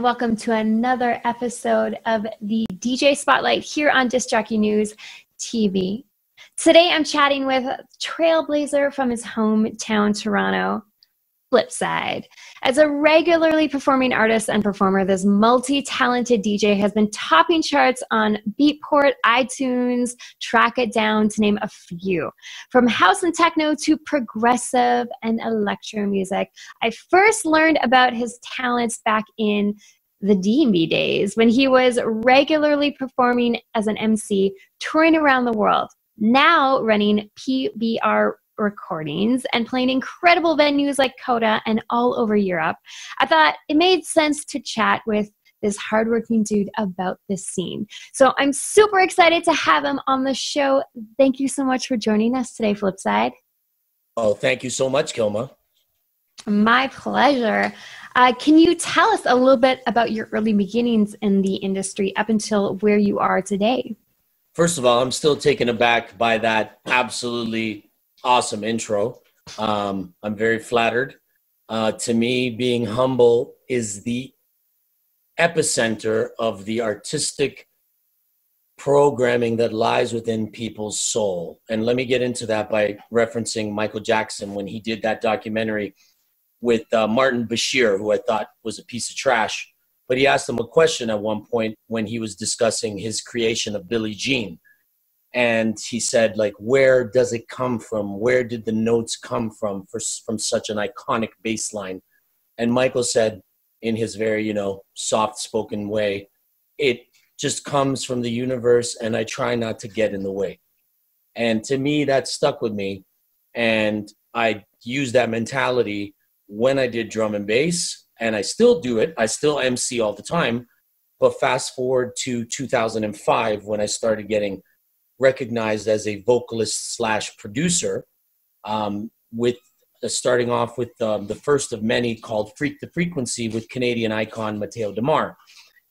welcome to another episode of the DJ Spotlight here on Disc Jockey News TV. Today I'm chatting with trailblazer from his hometown, Toronto, Flipside. As a regularly performing artist and performer, this multi-talented DJ has been topping charts on Beatport, iTunes, Track It Down, to name a few. From house and techno to progressive and electro music. I first learned about his talents back in the DMV days when he was regularly performing as an MC, touring around the world. Now running PBR Recordings and playing incredible venues like Coda and all over Europe. I thought it made sense to chat with this hardworking dude about this scene. So I'm super excited to have him on the show. Thank you so much for joining us today, Flipside. Oh, thank you so much, Kilma. My pleasure. Can you tell us a little bit about your early beginnings in the industry up until where you are today? First of all, I'm still taken aback by that absolutely awesome intro. I'm very flattered. To me, being humble is the epicenter of the artistic programming that lies within people's soul. And let me get into that by referencing Michael Jackson when he did that documentary with Martin Bashir, who I thought was a piece of trash. But he asked him a question at one point when he was discussing his creation of Billie Jean. And he said, like, where does it come from? Where did the notes come from such an iconic bass line? And Michael said, in his very, soft-spoken way, it just comes from the universe, and I try not to get in the way. And to me, that stuck with me. And I used that mentality when I did drum and bass, and I still do it. I still MC all the time. But fast forward to 2005, when I started getting recognized as a vocalist / producer, with starting off with the first of many called Freak the Frequency with Canadian icon Matteo DeMar.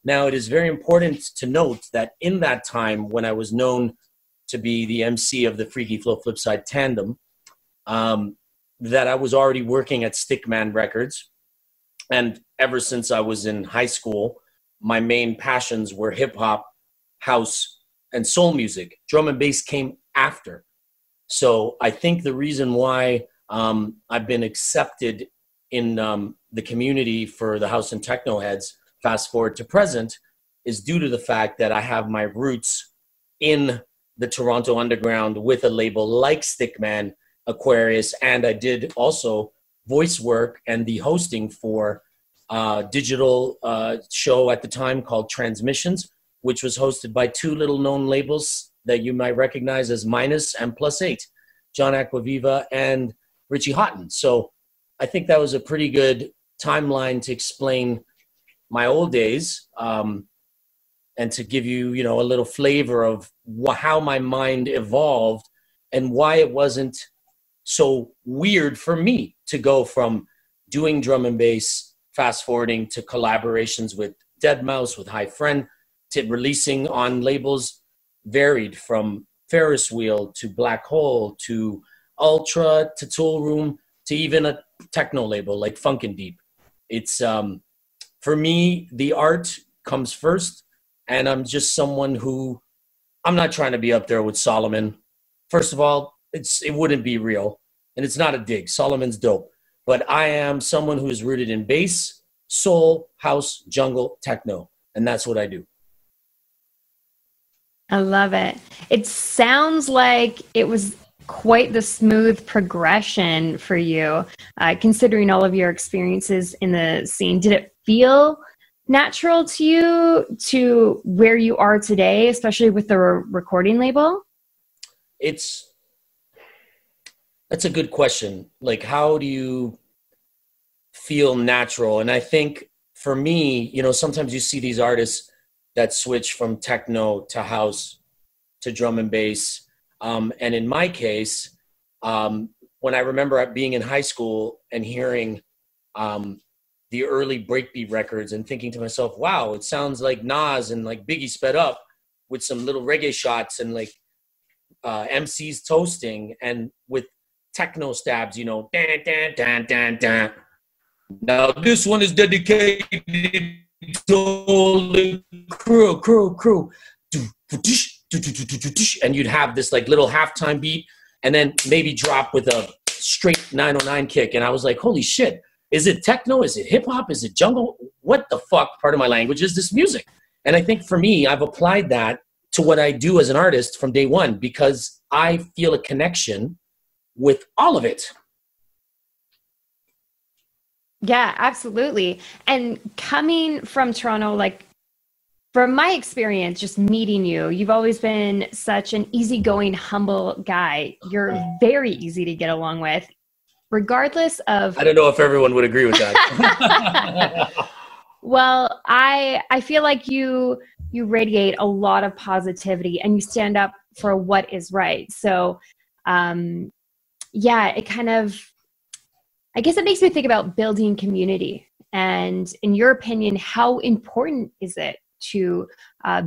Now, it is very important to note that in that time when I was known to be the MC of the Freaky Flow Flipside tandem, that I was already working at Stickman Records. And ever since I was in high school, my main passions were hip hop, house, and soul music. Drum and bass came after. So I think the reason why I've been accepted in the community for the house and techno heads, fast forward to present, is due to the fact that I have my roots in the Toronto underground with a label like Stickman, Aquarius, and I did also voice work and the hosting for a digital show at the time called Transmissions, which was hosted by two little known labels that you might recognize as Minus and Plus 8, John Aquaviva and Richie Houghton. So I think that was a pretty good timeline to explain my old days, and to give you, a little flavor of how my mind evolved and why it wasn't so weird for me to go from doing drum and bass, fast forwarding to collaborations with Deadmau5, with High Friend, to releasing on labels varied from Ferris Wheel to Black Hole to Ultra to Tool Room to even a techno label like Funkin' Deep. It's for me, the art comes first, and I'm just someone who, I'm not trying to be up there with Solomon. First of all, it wouldn't be real, and it's not a dig. Solomon's dope, but I am someone who is rooted in bass, soul, house, jungle, techno, and that's what I do. I love it. It sounds like it was quite the smooth progression for you, considering all of your experiences in the scene. Did it feel natural to you to where you are today, especially with the recording label? That's a good question. Like, how do you feel natural? And I think for me, sometimes you see these artists that switch from techno to house to drum and bass. And in my case, when I remember being in high school and hearing the early breakbeat records and thinking to myself, wow, it sounds like Nas and like Biggie sped up with some little reggae shots and like MCs toasting and with techno stabs, Dan, dan, dan, dan, dan. Now this one is dedicated crew, and you'd have this like little halftime beat, and then maybe drop with a straight 909 kick. And I was like, holy shit, is it techno? Is it hip hop? Is it jungle? What the fuck part of my language is this music? And I think for me, I've applied that to what I do as an artist from day one, because I feel a connection with all of it. Yeah, absolutely. And coming from Toronto, like from my experience, just meeting you, you've always been such an easygoing, humble guy. You're very easy to get along with, regardless of... I don't know if everyone would agree with that. Well, I feel like you radiate a lot of positivity and you stand up for what is right. So, yeah, it kind of, I guess it makes me think about building community. And in your opinion, how important is it to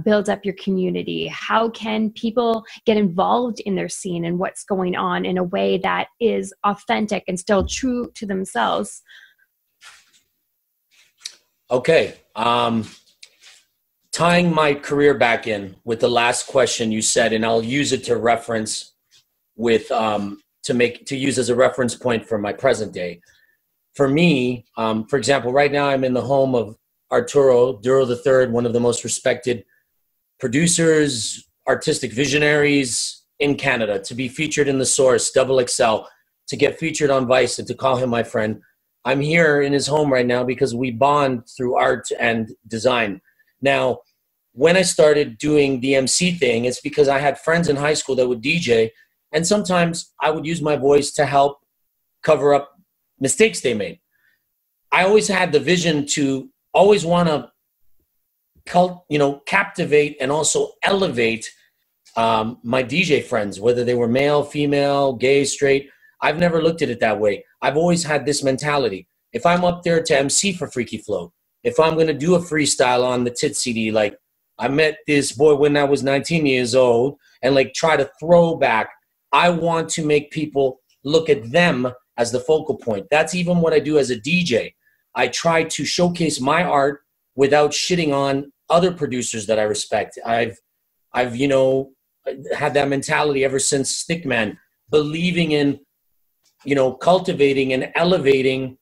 build up your community? How can people get involved in their scene and what's going on in a way that is authentic and still true to themselves? Okay. Tying my career back in with the last question you said, and I'll use it to reference with, to use as a reference point for my present day. For me, for example, right now I'm in the home of Arturo Duro III, one of the most respected producers, artistic visionaries in Canada, to be featured in The Source, Double XL, to get featured on Vice, and to call him my friend. I'm here in his home right now because we bond through art and design. Now, when I started doing the MC thing, it's because I had friends in high school that would DJ, and sometimes I would use my voice to help cover up mistakes they made. I always had the vision to always want to captivate and also elevate my DJ friends, whether they were male, female, gay, straight. I've never looked at it that way. I've always had this mentality. If I'm up there to MC for Freaky Flow, if I'm going to do a freestyle on the Tit CD, like I met this boy when I was 19 years old, and like try to throw back, I want to make people look at them as the focal point. That's even what I do as a DJ. I try to showcase my art without shitting on other producers that I respect. I've had that mentality ever since Stickman, believing in, cultivating and elevating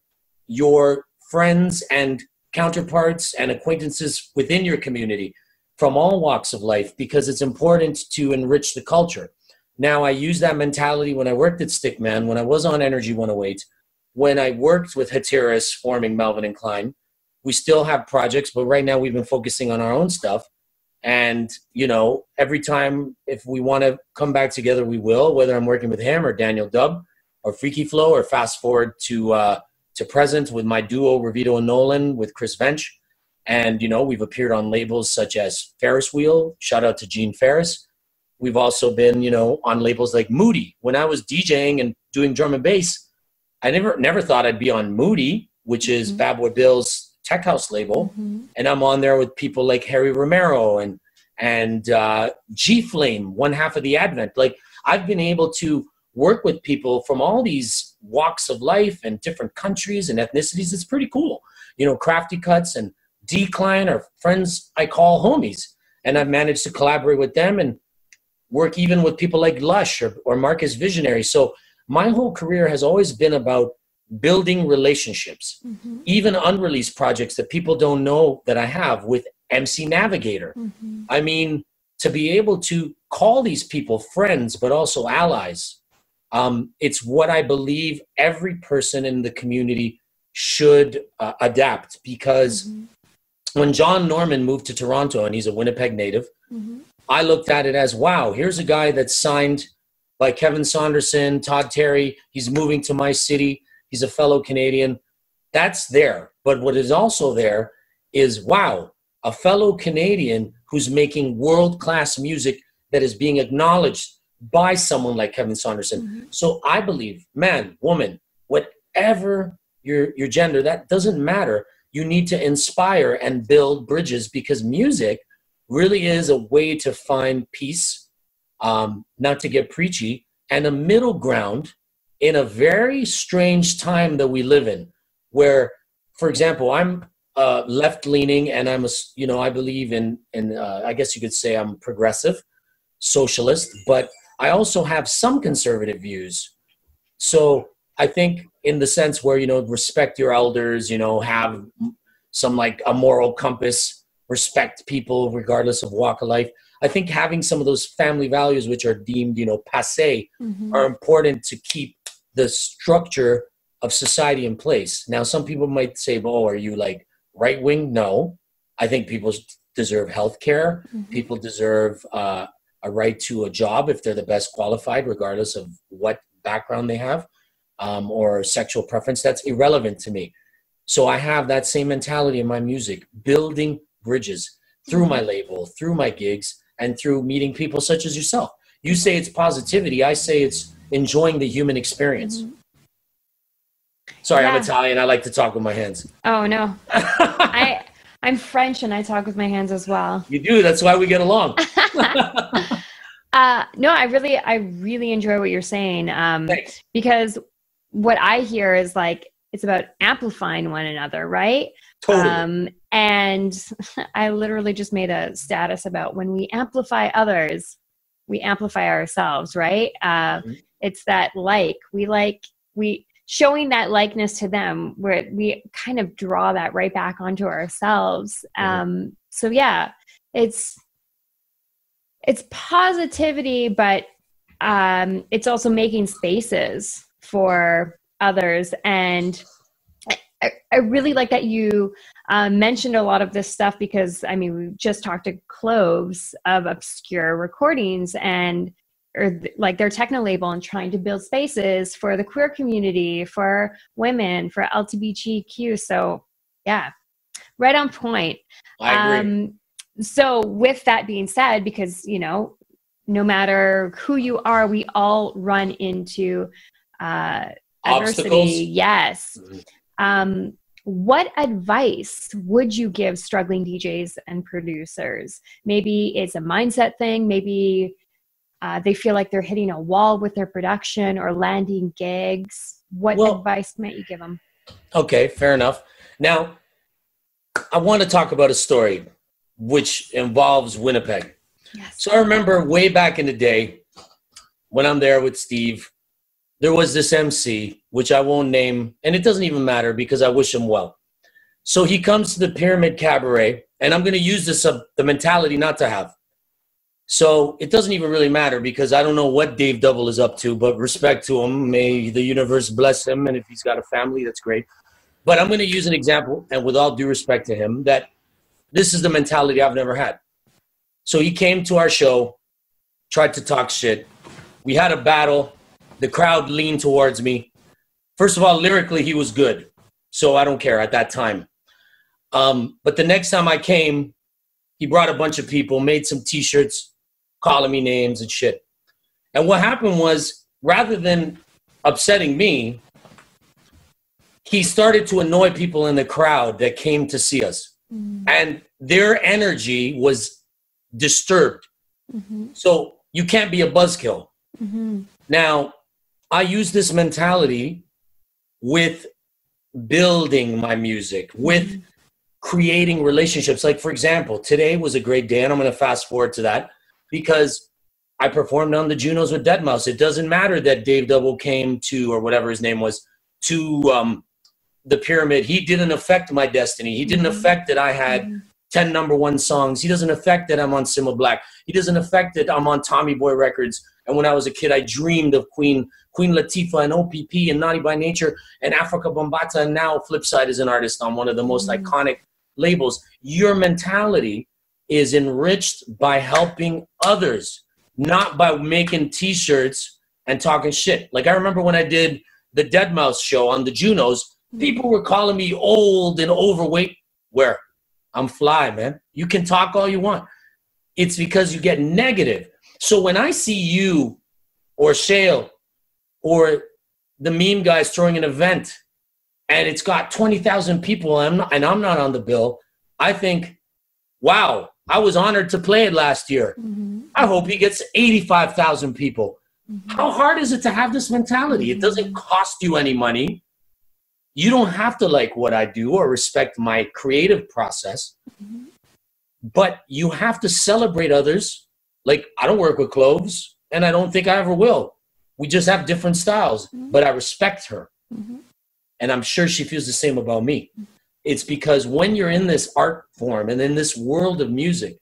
your friends and counterparts and acquaintances within your community from all walks of life, because it's important to enrich the culture. Now, I use that mentality when I worked at Stickman, when I was on Energy 108, when I worked with Hatiris forming Melvin and Klein. We still have projects, but right now we've been focusing on our own stuff. And, every time if we want to come back together, we will, whether I'm working with him or Daniel Dubb or Freaky Flow, or fast forward to present with my duo, Revito and Nolan, with Chris Vench. And, we've appeared on labels such as Ferris Wheel. Shout out to Gene Ferris. We've also been, on labels like Moody. When I was DJing and doing drum and bass, I never thought I'd be on Moody, which is Bad Boy Bill's tech house label. And I'm on there with people like Harry Romero and G-Flame, one half of the Advent. Like, I've been able to work with people from all these walks of life and different countries and ethnicities. It's pretty cool. Crafty Cuts and Decline are friends I call homies. And I've managed to collaborate with them and work even with people like Lush or Marcus Visionary. So my whole career has always been about building relationships, even unreleased projects that people don't know that I have with MC Navigator. I mean, to be able to call these people friends, but also allies, it's what I believe every person in the community should adapt. Because when John Norman moved to Toronto, and he's a Winnipeg native, I looked at it as, wow, here's a guy that's signed by Kevin Saunderson, Todd Terry. He's moving to my city. He's a fellow Canadian. That's there. But what is also there is, wow, a fellow Canadian who's making world-class music that is being acknowledged by someone like Kevin Saunderson. So I believe, man, woman, whatever your gender, that doesn't matter. You need to inspire and build bridges, because music really is a way to find peace, not to get preachy, and a middle ground in a very strange time that we live in, where, for example, I'm left-leaning, and I believe in I guess you could say I'm progressive, socialist, but I also have some conservative views. So I think in the sense where, respect your elders, have some like a moral compass, respect people regardless of walk of life. I think having some of those family values, which are deemed, passé, are important to keep the structure of society in place. Now, some people might say, well, are you like right wing? No, I think people deserve health care. People deserve a right to a job if they're the best qualified, regardless of what background they have or sexual preference. That's irrelevant to me. So I have that same mentality in my music, building bridges through my label, through my gigs, and through meeting people such as yourself. You say it's positivity. I say it's enjoying the human experience. Sorry, I'm Italian. I like to talk with my hands. Oh, no. I'm French and I talk with my hands as well. You do. That's why we get along. No, I really enjoy what you're saying. Thanks. Because what I hear is like, it's about amplifying one another, right? Totally. And I literally just made a status about when we amplify others, we amplify ourselves, right? It's that we showing that likeness to them, where we kind of draw that right back onto ourselves. So yeah, it's positivity, but it's also making spaces for others. And I really like that you mentioned a lot of this stuff, because I mean, we just talked to Cloves of Obscure Recordings or like their techno label, and trying to build spaces for the queer community, for women, for LGBTQ. So yeah, right on point. I agree. So with that being said, because, no matter who you are, we all run into adversity. Yes. What advice would you give struggling DJs and producers? Maybe it's a mindset thing. Maybe they feel like they're hitting a wall with their production or landing gigs. What advice might you give them? Okay, fair enough. Now, I want to talk about a story which involves Winnipeg. Yes. So I remember way back in the day when I'm there with Steve, there was this MC, which I won't name, and it doesn't even matter because I wish him well. So he comes to the Pyramid Cabaret, and I'm going to use this the mentality not to have. So it doesn't even really matter because I don't know what Dave Double is up to, but respect to him. May the universe bless him, and if he's got a family, that's great. But I'm going to use an example, and with all due respect to him, that this is the mentality I've never had. So he came to our show, tried to talk shit. We had a battle. The crowd leaned towards me. First of all, lyrically, he was good. So I don't care at that time. But the next time I came, he brought a bunch of people, made some T-shirts, calling me names and shit. And what happened was, rather than upsetting me, he started to annoy people in the crowd that came to see us. And their energy was disturbed. So you can't be a buzzkill. Now, I use this mentality with building my music, with creating relationships. Like, for example, today was a great day, and I'm going to fast forward to that because I performed on the Junos with Deadmau5. It doesn't matter that Dave Double came to, or whatever his name was, to the Pyramid. He didn't affect my destiny. He didn't affect that I had 10 #1 songs. He doesn't affect that I'm on Sima Black. He doesn't affect that I'm on Tommy Boy Records. And when I was a kid, I dreamed of Queen Latifah and OPP and Naughty by Nature and Africa Bambaataa. And now Flipside is an artist on one of the most iconic labels. Your mentality is enriched by helping others, not by making T-shirts and talking shit. Like, I remember when I did the Deadmau5 show on the Junos, people were calling me old and overweight. Where? I'm fly, man. You can talk all you want. It's because you get negative. So when I see you or Shale or the meme guys throwing an event and it's got 20,000 people and I'm not on the bill, I think, wow, I was honored to play it last year. I hope he gets 85,000 people. How hard is it to have this mentality? It doesn't cost you any money. You don't have to like what I do or respect my creative process, but you have to celebrate others. Like, I don't work with Cloves, and I don't think I ever will. We just have different styles, but I respect her. And I'm sure she feels the same about me. It's because when you're in this art form and in this world of music,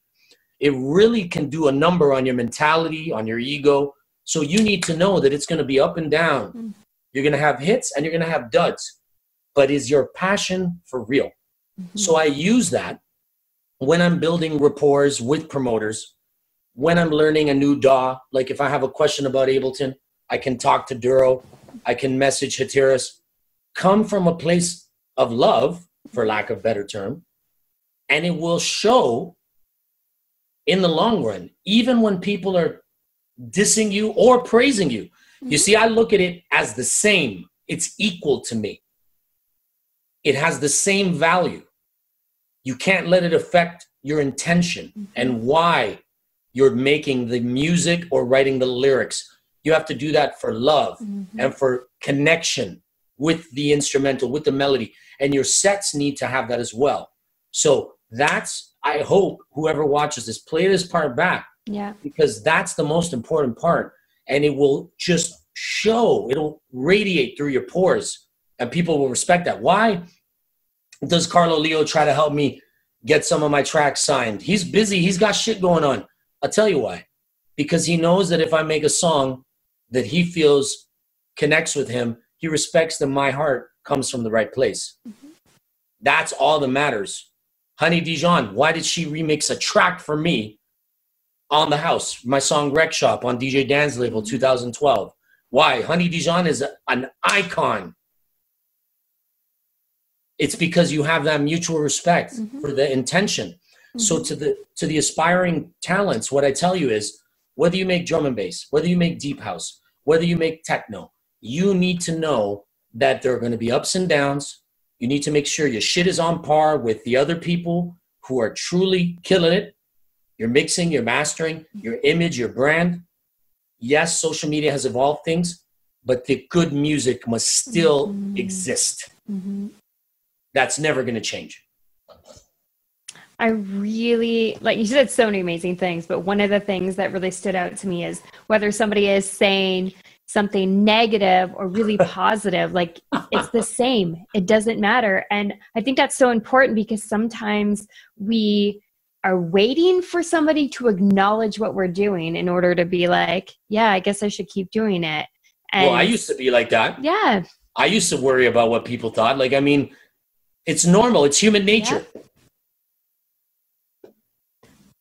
it really can do a number on your mentality, on your ego. So you need to know that it's going to be up and down. You're going to have hits and you're going to have duds. But is your passion for real? So I use that when I'm building rapport with promoters, when I'm learning a new DAW. Like if I have a question about Ableton, I can talk to Duro. I can message Hatiras. Come from a place of love, for lack of a better term, and it will show in the long run, even when people are dissing you or praising you. You see, I look at it as the same. It's equal to me. It has the same value. You can't let it affect your intention and why you're making the music or writing the lyrics. You have to do that for love and for connection with the instrumental, with the melody. And your sets need to have that as well. So that's, I hope whoever watches this, play this part back. Yeah. Because that's the most important part. And it will just show, it'll radiate through your pores. And people will respect that. Why does Carlo Leo try to help me get some of my tracks signed? He's busy. He's got shit going on. I'll tell you why. Because he knows that if I make a song that he feels connects with him, he respects that my heart comes from the right place. That's all that matters. Honey Dijon, why did she remix a track for me on the house? My song Wreck Shop on DJ Dan's label, 2012. Why? Honey Dijon is an icon. It's because you have that mutual respect for the intention. So to the aspiring talents, what I tell you is, whether you make drum and bass, whether you make deep house, whether you make techno, you need to know that there are going to be ups and downs. You need to make sure your shit is on par with the other people who are truly killing it. You're mixing, you're mastering, your image, your brand. Yes, social media has evolved things, but the good music must still exist. That's never going to change. I really, like you said so many amazing things, but one of the things that really stood out to me is whether somebody is saying something negative or really positive, like it's the same. It doesn't matter. And I think that's so important because sometimes we are waiting for somebody to acknowledge what we're doing in order to be like, yeah, I guess I should keep doing it. And well, I used to be like that. Yeah. I used to worry about what people thought. Like, I mean, it's normal. It's human nature. Yeah.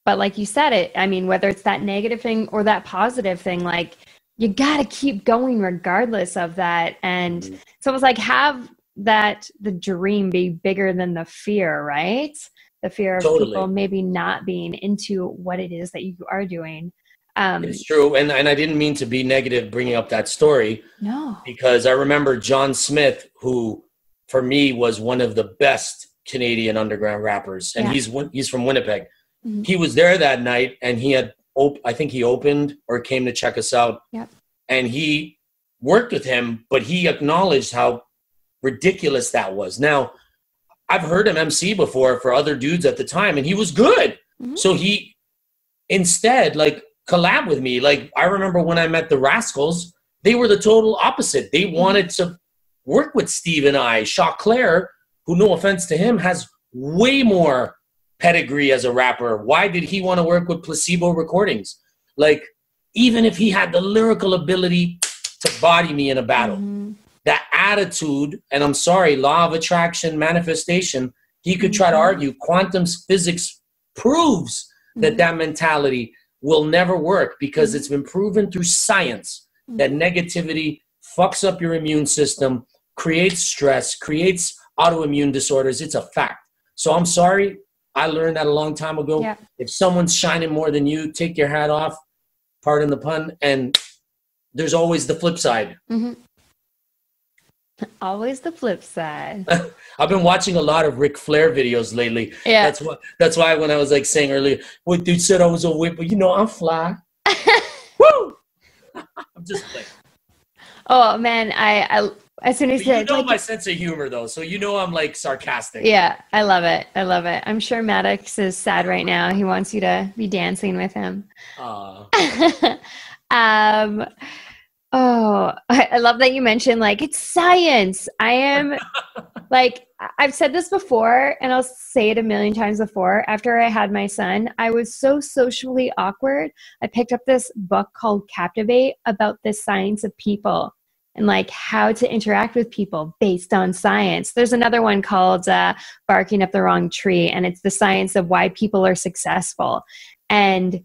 But like you said it, I mean, whether it's that negative thing or that positive thing, like you got to keep going regardless of that. And so it was like, have that, the dream be bigger than the fear, right? The fear of people maybe not being into what it is that you are doing. It's true. And I didn't mean to be negative bringing up that story. No. Because I remember John Smith, who for me was one of the best Canadian underground rappers. And he's from Winnipeg. He was there that night and he had, I think he opened or came to check us out. Yep. And he worked with him, but he acknowledged how ridiculous that was. Now, I've heard him MC before for other dudes at the time and he was good. So he instead like collab with me. Like I remember when I met the Rascals, they were the total opposite. They wanted to work with Steve and I. Shaw Claire, who no offense to him, has way more pedigree as a rapper. Why did he want to work with Placebo Recordings? Like, even if he had the lyrical ability to body me in a battle, that attitude, and I'm sorry, law of attraction, manifestation, he could try to argue quantum physics proves that that mentality will never work because it's been proven through science that negativity fucks up your immune system, creates stress, creates autoimmune disorders. It's a fact. So I'm sorry. I learned that a long time ago. Yeah. If someone's shining more than you, take your hat off, pardon the pun, and there's always the flip side. Always the flip side. I've been watching a lot of Ric Flair videos lately. Yeah. That's why when I was like saying earlier, what dude said I was a whip, but you know, I'm fly. Woo! I'm just playing. Oh man, I as soon as you know my sense of humor though, so you know I'm like sarcastic. Yeah, I love it. I love it. I'm sure Maddox is sad right now. He wants you to be dancing with him. Oh, I love that you mentioned like it's science. I am like I've said this before and I'll say it a million times before. After I had my son, I was so socially awkward. I picked up this book called Captivate about the science of people and like how to interact with people based on science. There's another one called Barking Up the Wrong Tree, and it's the science of why people are successful. And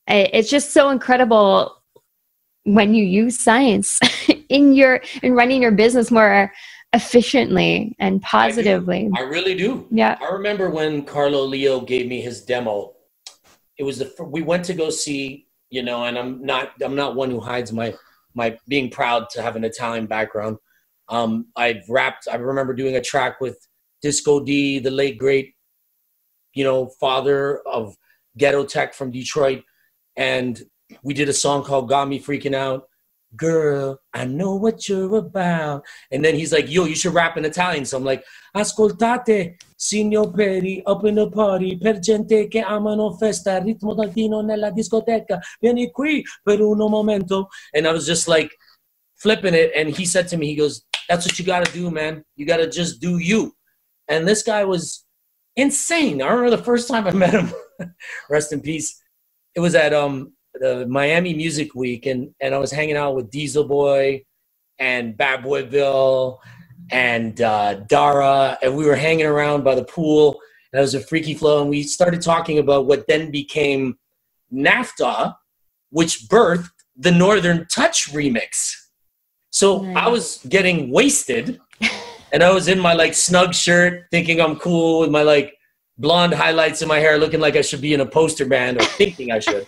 it's just so incredible when you use science in running your business more efficiently and positively. I really do. Yeah. I remember when Carlo Leo gave me his demo. It was we went to go see, and I'm not one who hides my being proud to have an Italian background. I remember doing a track with Disco D, the late great, father of ghetto tech from Detroit, and we did a song called Got Me Freaking Out. Girl, I know what you're about. And then he's like, yo, you should rap in Italian. So I'm like, ascoltate, signor Peri, up in the party, per gente che amano festa, ritmo latino nella discoteca, vieni qui per uno momento. And I was just like flipping it. And he said to me, he goes, that's what you got to do, man. You got to just do you. And this guy was insane. I remember the first time I met him, rest in peace. It was at the Miami Music Week, and I was hanging out with Diesel Boy and Bad Boy Bill and Dara, and we were hanging around by the pool, and it was a freaky flow, and we started talking about what then became NAFTA, which birthed the Northern Touch remix. So nice. I was getting wasted, and I was in my like snug shirt, thinking I'm cool with my like blonde highlights in my hair, looking like I should be in a poster band, or thinking I should.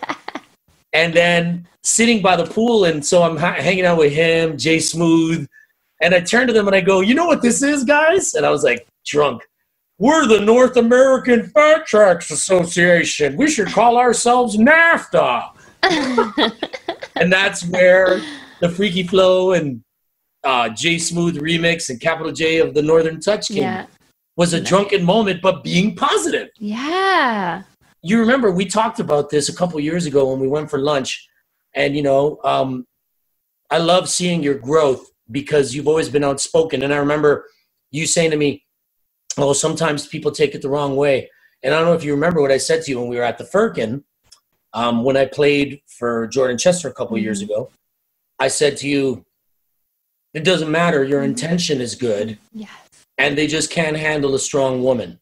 And then sitting by the pool, and so I'm hanging out with him, Jay Smooth, and I turned to them and I go, you know what this is, guys? And I was like, drunk. We're the North American Fat Tracks Association. We should call ourselves NAFTA. And that's where the Freaky Flow and Jay Smooth remix and Capital J of the Northern Touch came. Yeah. Was a drunken moment, but being positive. Yeah. You remember we talked about this a couple years ago when we went for lunch, and I love seeing your growth because you've always been outspoken. And I remember you saying to me, "Oh, sometimes people take it the wrong way." And I don't know if you remember what I said to you when we were at the Firkin, when I played for Jordan Chester a couple years ago. I said to you, "It doesn't matter. Your intention is good, and they just can't handle a strong woman."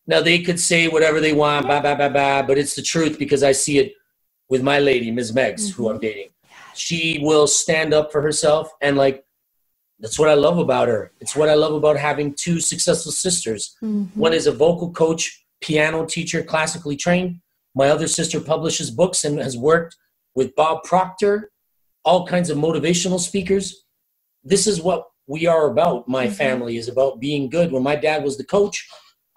Now, they could say whatever they want, but it's the truth because I see it with my lady, Ms. Meggs, who I'm dating. She will stand up for herself, and, like, that's what I love about her. It's what I love about having two successful sisters. One is a vocal coach, piano teacher, classically trained. My other sister publishes books and has worked with Bob Proctor, all kinds of motivational speakers. This is what we are about. My family is about being good. When my dad was the coach,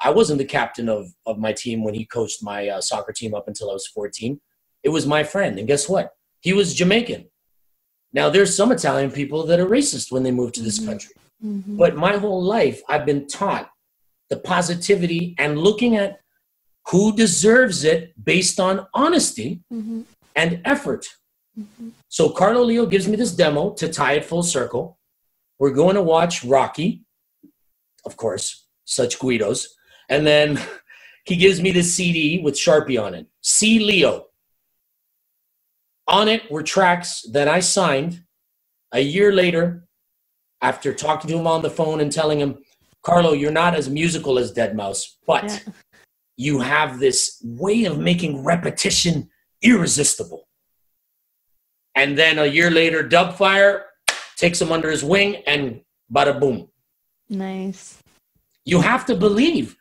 I wasn't the captain of my team when he coached my soccer team up until I was 14. It was my friend. And guess what? He was Jamaican. Now, there's some Italian people that are racist when they move to this country. But my whole life, I've been taught the positivity and looking at who deserves it based on honesty and effort. So Carlo Leo gives me this demo to tie it full circle. We're going to watch Rocky, of course, such Guidos. And then he gives me this CD with Sharpie on it. See Leo. On it were tracks that I signed a year later after talking to him on the phone and telling him, Carlo, you're not as musical as Deadmau5, but you have this way of making repetition irresistible. And then a year later, Dubfire takes him under his wing and bada boom. Nice. You have to believe.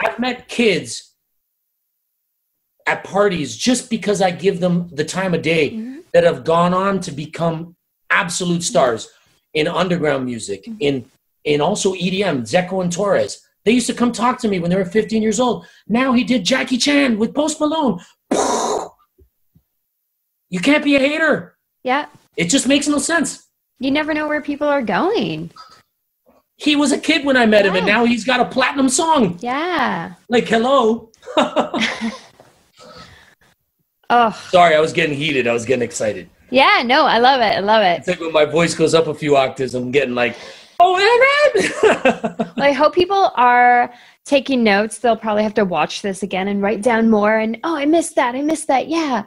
I've met kids at parties just because I give them the time of day that have gone on to become absolute stars in underground music, in also EDM, Zeko and Torres. They used to come talk to me when they were 15 years old. Now he did Jackie Chan with Post Malone. You can't be a hater. Yeah. It just makes no sense. You never know where people are going. He was a kid when I met him, and now he's got a platinum song. Yeah. Like, hello. Oh. Sorry, I was getting heated. I was getting excited. Yeah, no, I love it. I love it. It's like when my voice goes up a few octaves, I'm getting like, oh, man. Well, I hope people are taking notes. They'll probably have to watch this again and write down more. And, oh, I missed that. I missed that. Yeah.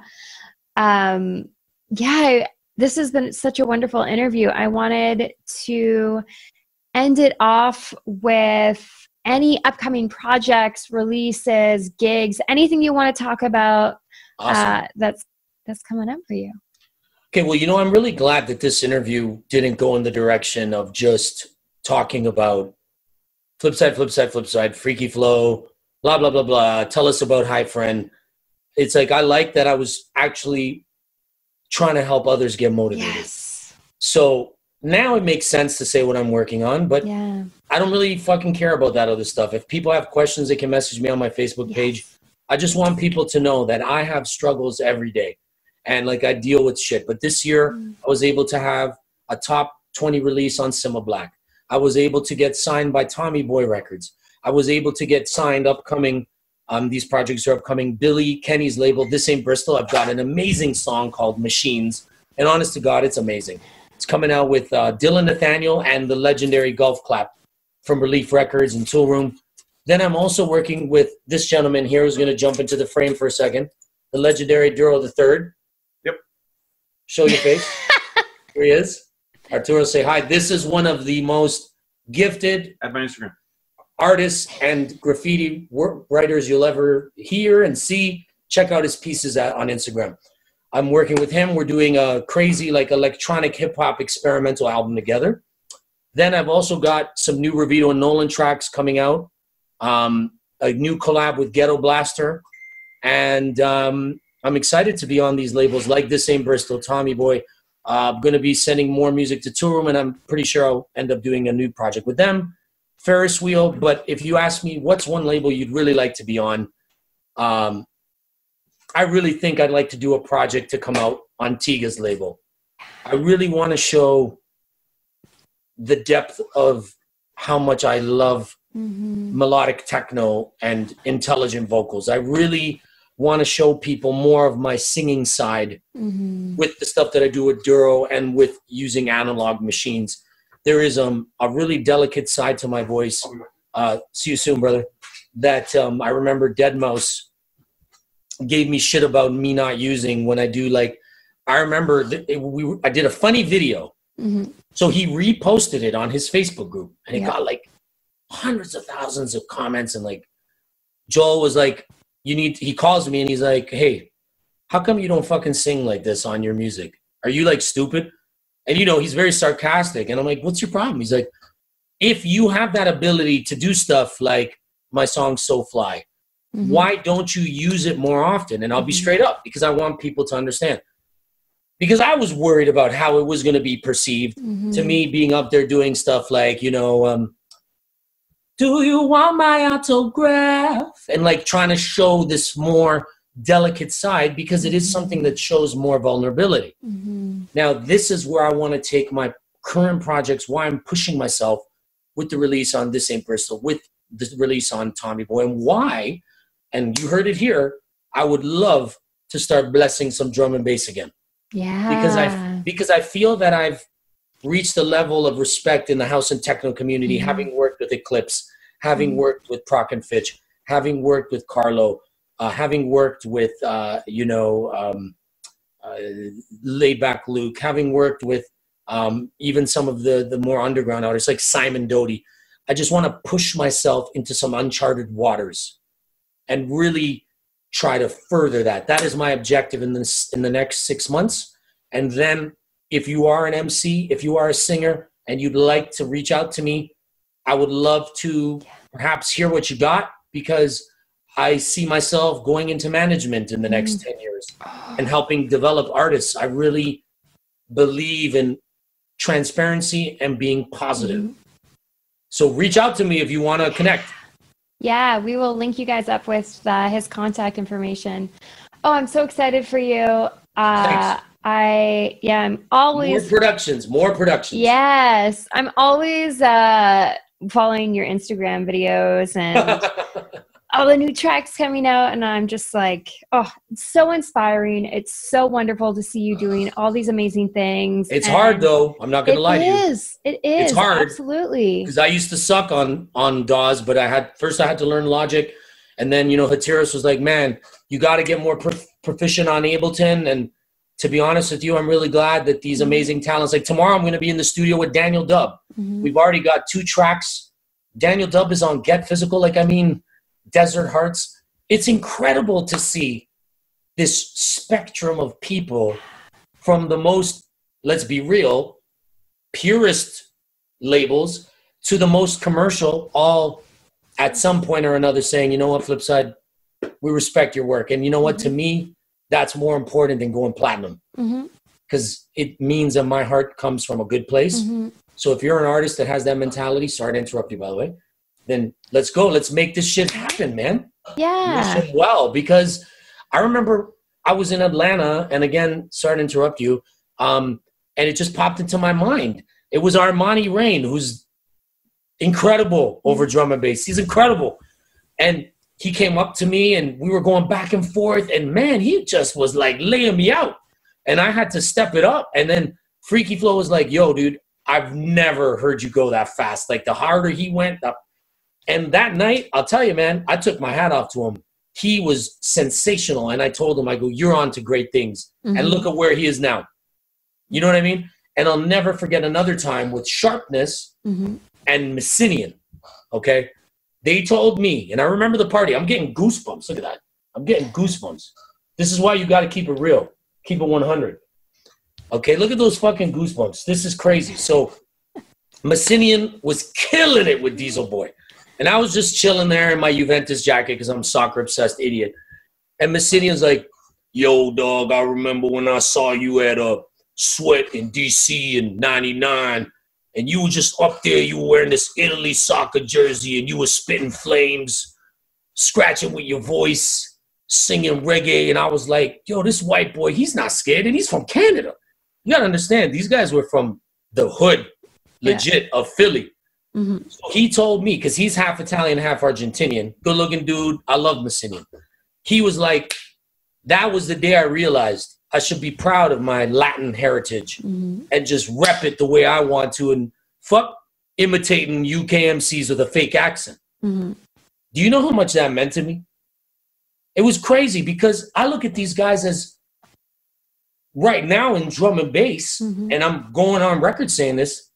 This has been such a wonderful interview. I wanted to end it off with any upcoming projects, releases, gigs, anything you want to talk about. Awesome. That's coming up for you. Okay, well, you know, I'm really glad that this interview didn't go in the direction of just talking about Flipside, Freaky Flow, blah, blah, blah, blah. Tell us about Hi Friend. It's like I like that I was actually trying to help others get motivated. Yes. So now it makes sense to say what I'm working on, but I don't really fucking care about that other stuff. If people have questions, they can message me on my Facebook page. I just want people to know that I have struggles every day and like I deal with shit. But this year I was able to have a top 20 release on Sima Black. I was able to get signed by Tommy Boy Records. I was able to get signed upcoming. These projects are upcoming. Billy Kenny's label, This Ain't Bristol. I've got an amazing song called Machines. And honest to God, it's amazing. It's coming out with Dylan Nathaniel and the legendary Golf Clap from Relief Records and Tool Room. Then I'm also working with this gentleman here who's going to jump into the frame for a second. The legendary Duro III. Yep. Show your face. Here he is. Arturo, say hi. This is one of the most gifted at my Instagram artists and graffiti writers you'll ever hear and see. Check out his pieces on Instagram. I'm working with him. We're doing a crazy like electronic hip hop experimental album together. Then I've also got some new Revito and Nolan tracks coming out. A new collab with Ghetto Blaster. And I'm excited to be on these labels like This Ain't Bristol, Tommy Boy. I'm going to be sending more music to Tool Room, and I'm pretty sure I'll end up doing a new project with them. Ferris Wheel. But if you ask me what's one label you'd really like to be on, I really think I'd like to do a project to come out on Tiga's label. I really want to show the depth of how much I love melodic techno and intelligent vocals. I really want to show people more of my singing side with the stuff that I do with Duro and with using analog machines. There is a really delicate side to my voice. See you soon, brother. That I remember Deadmau5 gave me shit about me not using when I do like, I remember I did a funny video. So he reposted it on his Facebook group and it got like hundreds of thousands of comments. And like Joel was like, he calls me and he's like, hey, how come you don't fucking sing like this on your music? Are you like stupid? And you know, he's very sarcastic. And I'm like, what's your problem? He's like, if you have that ability to do stuff like my song So Fly, why don't you use it more often? And I'll be straight up because I want people to understand. Because I was worried about how it was going to be perceived to me being up there doing stuff like, you know, do you want my autograph? And like trying to show this more delicate side because it is something that shows more vulnerability. Now, this is where I want to take my current projects, why I'm pushing myself with the release on This Ain't Bristol, with the release on Tommy Boy, and why, and you heard it here, I would love to start blessing some drum and bass again. Yeah. Because I feel that I've reached a level of respect in the house and techno community, having worked with Eclipse, having worked with Proc and Fitch, having worked with Carlo, having worked with, Laid Back Luke, having worked with even some of the more underground artists like Simon Doty. I just want to push myself into some uncharted waters and really try to further that. That is my objective in the next 6 months. And then if you are an MC, if you are a singer and you'd like to reach out to me, I would love to perhaps hear what you got, because I see myself going into management in the next 10 years and helping develop artists. I really believe in transparency and being positive. So reach out to me if you want to connect. Yeah, we will link you guys up with his contact information. Oh, I'm so excited for you. I'm always more productions. Yes, I'm always following your Instagram videos and all the new tracks coming out, and I'm just like, oh, it's so inspiring. It's so wonderful to see you doing all these amazing things. It's hard though. I'm not gonna lie to you. It is. It's hard. Absolutely. Because I used to suck on DAWs, but I had to learn Logic, and then Hatiras was like, man, you got to get more proficient on Ableton. And to be honest with you, I'm really glad that these amazing talents, like tomorrow I'm going to be in the studio with Daniel Dubb. We've already got 2 tracks. Daniel Dubb is on Get Physical. Desert Hearts. It's incredible to see this spectrum of people from the most, let's be real, purist labels to the most commercial, all at some point or another saying, you know what, Flipside, we respect your work. And you know what, to me, that's more important than going platinum. Because it means that my heart comes from a good place. So if you're an artist that has that mentality, sorry to interrupt you, by the way, then let's go. Let's make this shit happen, man. Yeah. Well, because I remember I was in Atlanta, and again, sorry to interrupt you, and it just popped into my mind. It was Armani Rain, who's incredible over drum and bass. He's incredible. And he came up to me, and we were going back and forth, and man, he just was like laying me out. And I had to step it up. And then Freaky Flow was like, yo, dude, I've never heard you go that fast. Like, the harder he went up. And that night, I'll tell you, man, I took my hat off to him. He was sensational. And I told him, I go, you're on to great things. And look at where he is now. You know what I mean? And I'll never forget another time with Sharpness and Messinian, okay? They told me, and I remember the party. I'm getting goosebumps. Look at that. I'm getting goosebumps. This is why you got to keep it real. Keep it 100. Okay, look at those fucking goosebumps. This is crazy. So Messinian was killing it with Diesel Boy. And I was just chilling there in my Juventus jacket because I'm a soccer-obsessed idiot. And Messinian's like, yo, dog, I remember when I saw you at a Sweat in D.C. in 99, and you were just up there, you were wearing this Italy soccer jersey, and you were spitting flames, scratching with your voice, singing reggae. And I was like, yo, this white boy, he's not scared, and he's from Canada. You got to understand, these guys were from the hood, legit, of Philly. So he told me, because he's half Italian, half Argentinian, good-looking dude. I love Messinian. He was like, that was the day I realized I should be proud of my Latin heritage and just rep it the way I want to, and fuck imitating UK MCs with a fake accent. Do you know how much that meant to me? It was crazy, because I look at these guys as right now in drum and bass, and I'm going on record saying this,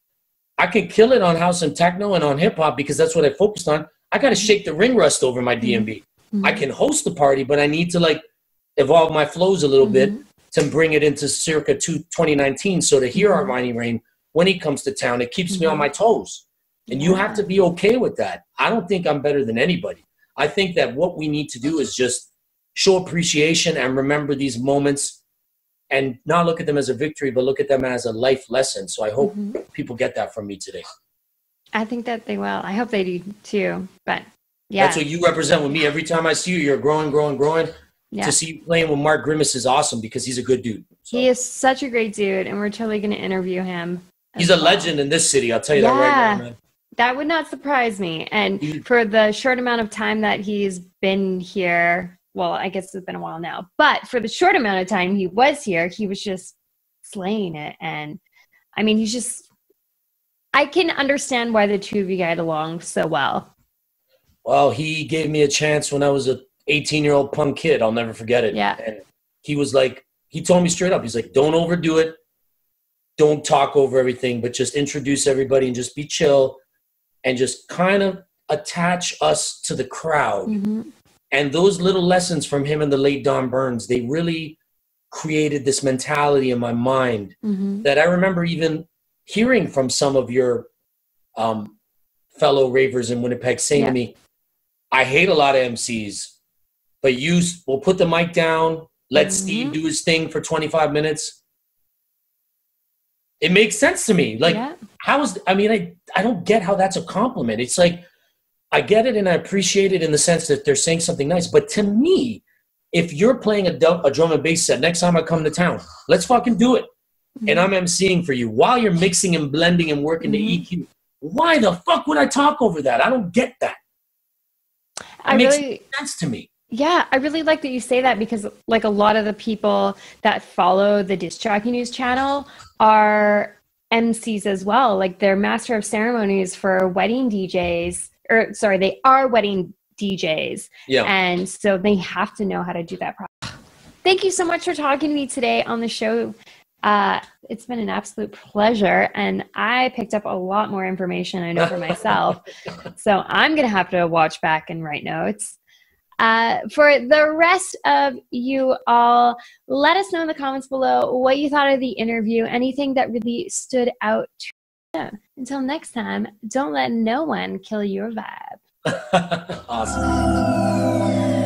I can kill it on house and techno and on hip hop because that's what I focused on. I got to shake the ring rust over my DMB. I can host the party, but I need to like evolve my flows a little bit to bring it into circa 2019. So to hear Armani Rain when he comes to town, it keeps me on my toes. And you have to be okay with that. I don't think I'm better than anybody. I think that what we need to do is just show appreciation and remember these moments and not look at them as a victory, but look at them as a life lesson. So I hope people get that from me today. I think that they will. I hope they do too. But yeah. That's what you represent with me. Every time I see you, you're growing. Yeah. To see you playing with Mark Grimace is awesome because he's a good dude. So. He is such a great dude, and we're totally going to interview him. He's a legend in this city. I'll tell you that right now, man. That would not surprise me. And for the short amount of time that he's been here, well, I guess it's been a while now, but for the short amount of time he was here, he was just slaying it. And I mean, he's just, I can understand why the two of you get along so well. Well, he gave me a chance when I was a 18-year-old punk kid. I'll never forget it. Yeah. And he was like, he told me straight up, he's like, don't overdo it. Don't talk over everything, but just introduce everybody and just be chill and just kind of attach us to the crowd. And those little lessons from him and the late Don Burns, they really created this mentality in my mind that I remember even hearing from some of your fellow ravers in Winnipeg saying to me, I hate a lot of MCs, but you will put the mic down, let Steve do his thing for 25 minutes. It makes sense to me. Like, how is, I mean, I don't get how that's a compliment. It's like, I get it and I appreciate it in the sense that they're saying something nice. But to me, if you're playing a drum and bass set, next time I come to town, let's fucking do it. And I'm emceeing for you while you're mixing and blending and working the EQ. Why the fuck would I talk over that? I don't get that. It makes no sense to me. Yeah, I really like that you say that, because like a lot of the people that follow the Disc Jockey News channel are MCs as well. Like they're master of ceremonies for wedding DJs, or sorry, they are wedding DJs. Yeah. And so they have to know how to do that properly. Thank you so much for talking to me today on the show. It's been an absolute pleasure, and I picked up a lot more information, I know, for myself. So I'm going to have to watch back and write notes. For the rest of you all, let us know in the comments below what you thought of the interview, anything that really stood out to you. Until next time, don't let no one kill your vibe. Awesome.